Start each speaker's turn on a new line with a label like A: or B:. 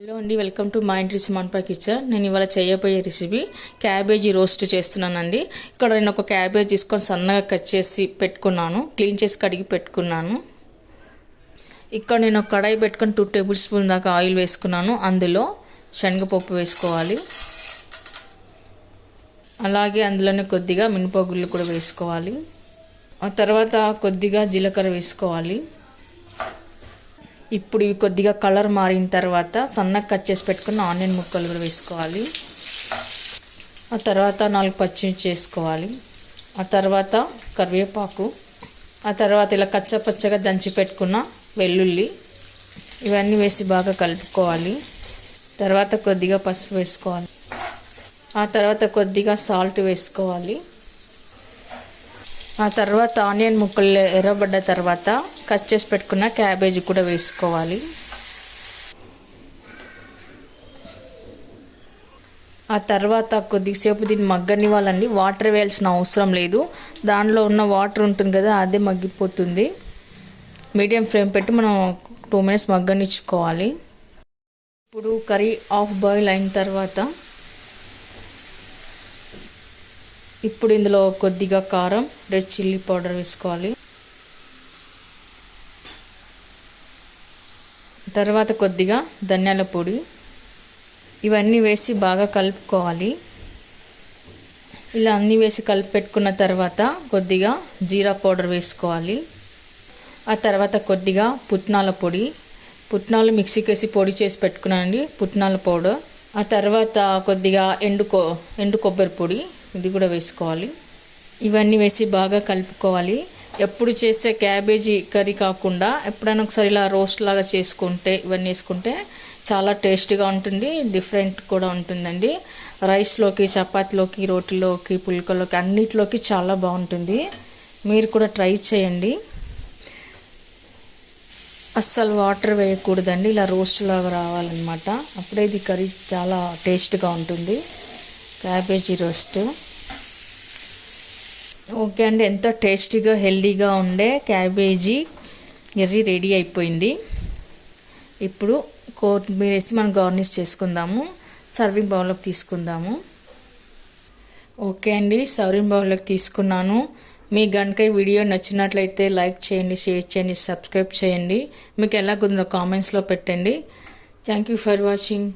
A: Hello అండి, welcome to మా ఇంటి రుచి మన్పా కిచెన్. నేను ఇవాళ చేయబోయే రెసిపీ క్యాబేజీ రోస్ట్ చేస్తున్నానండి. ఇక్కడ నేను ఒక క్యాబేజ్ తీసుకొని సన్నగా కట్ చేసి పెట్టుకున్నాను, క్లీన్ చేసి కడిగి పెట్టుకున్నాను. ఇక్కడ నేను ఒక కడాయి పెట్టుకొని 2 టేబుల్ స్పూన్ దాకా ఆయిల్ వేసుకున్నాను. అందులో శనగపప్పు వేసుకోవాలి, అలాగే అందులోనే కొద్దిగా మినపగుళ్ళు కూడా వేసుకోవాలి. ఆ తర్వాత కొద్దిగా జీలకర్ర వేసుకోవాలి. ఇప్పుడు ఇవి కొద్దిగా కలర్ మారిన తర్వాత సన్నగా కట్ చేసి పెట్టుకున్న ఆనియన్ ముక్కలు కూడా వేసుకోవాలి. ఆ తర్వాత 4 పచ్చిమిర్చి వేసుకోవాలి. ఆ తర్వాత కరివేపాకు, ఆ తర్వాత ఇలా కచ్చపచ్చగా దంచి పెట్టుకున్న వెల్లుల్లి, ఇవన్నీ వేసి బాగా కలుపుకోవాలి. తర్వాత కొద్దిగా పసుపు వేసుకోవాలి. ఆ తర్వాత కొద్దిగా సాల్ట్ వేసుకోవాలి. ఆ తర్వాత ఆనియన్ ముక్కలు ఎర్రబడ్డ తర్వాత కట్ చేసి పెట్టుకున్న క్యాబేజీ కూడా వేసుకోవాలి. ఆ తర్వాత కొద్దిసేపు దీన్ని మగ్గనివ్వాలండి. వాటర్ వేయాల్సిన అవసరం లేదు, దానిలో ఉన్న వాటర్ ఉంటుంది కదా అదే మగ్గిపోతుంది. మీడియం ఫ్లేమ్ పెట్టి మనం 2 మినిట్స్ మగ్గనిచ్చుకోవాలి. ఇప్పుడు కర్రీ హాఫ్ బాయిల్ అయిన తర్వాత ఇప్పుడు ఇందులో కొద్దిగా కారం, రెడ్ చిల్లీ పౌడర్ వేసుకోవాలి. తర్వాత కొద్దిగా ధనియాల పొడి, ఇవన్నీ వేసి బాగా కలుపుకోవాలి. ఇలా అన్నీ వేసి కలిపి పెట్టుకున్న తర్వాత కొద్దిగా జీరా పౌడర్ వేసుకోవాలి. ఆ తర్వాత కొద్దిగా పుట్నాల పొడి, పుట్నాలు మిక్సీకి వేసి పొడి చేసి పెట్టుకున్నానండి, పుట్నాల పౌడర్. ఆ తర్వాత కొద్దిగా ఎండు కొబ్బరి పొడి, ఇది కూడా వేసుకోవాలి. ఇవన్నీ వేసి బాగా కలుపుకోవాలి. ఎప్పుడు చేసే క్యాబేజీ కర్రీ కాకుండా ఎప్పుడైనా ఒకసారి ఇలా రోస్ట్ లాగా చేసుకుంటే ఇవన్నీ వేసుకుంటే చాలా టేస్టీగా ఉంటుంది, డిఫరెంట్ కూడా ఉంటుందండి. రైస్లోకి, చపాతీలోకి, రోటీలోకి, పుల్కలోకి అన్నిటిలోకి చాలా బాగుంటుంది. మీరు కూడా ట్రై చేయండి. అస్సలు వాటర్ వేయకూడదండి, ఇలా రోస్ట్ లాగా రావాలన్నమాట. అప్పుడే ఇది కర్రీ చాలా టేస్ట్గా ఉంటుంది, క్యాబేజీ రోస్ట్. ఓకే అండి, ఎంతో టేస్టీగా హెల్దీగా ఉండే క్యాబేజీ కర్రీ రెడీ అయిపోయింది. ఇప్పుడు కొత్తిమీర వేసి మనం గార్నిష్ చేసుకుందాము. సర్వింగ్ బౌల్లోకి తీసుకుందాము. ఓకే అండి, సర్వింగ్ బౌల్లోకి తీసుకున్నాను. మీ గనుక ఈ వీడియో నచ్చినట్లయితే లైక్ చేయండి, షేర్ చేయండి, సబ్స్క్రైబ్ చేయండి. మీకు ఎలా కుదిరిన కామెంట్స్లో పెట్టండి. Thank you for watching.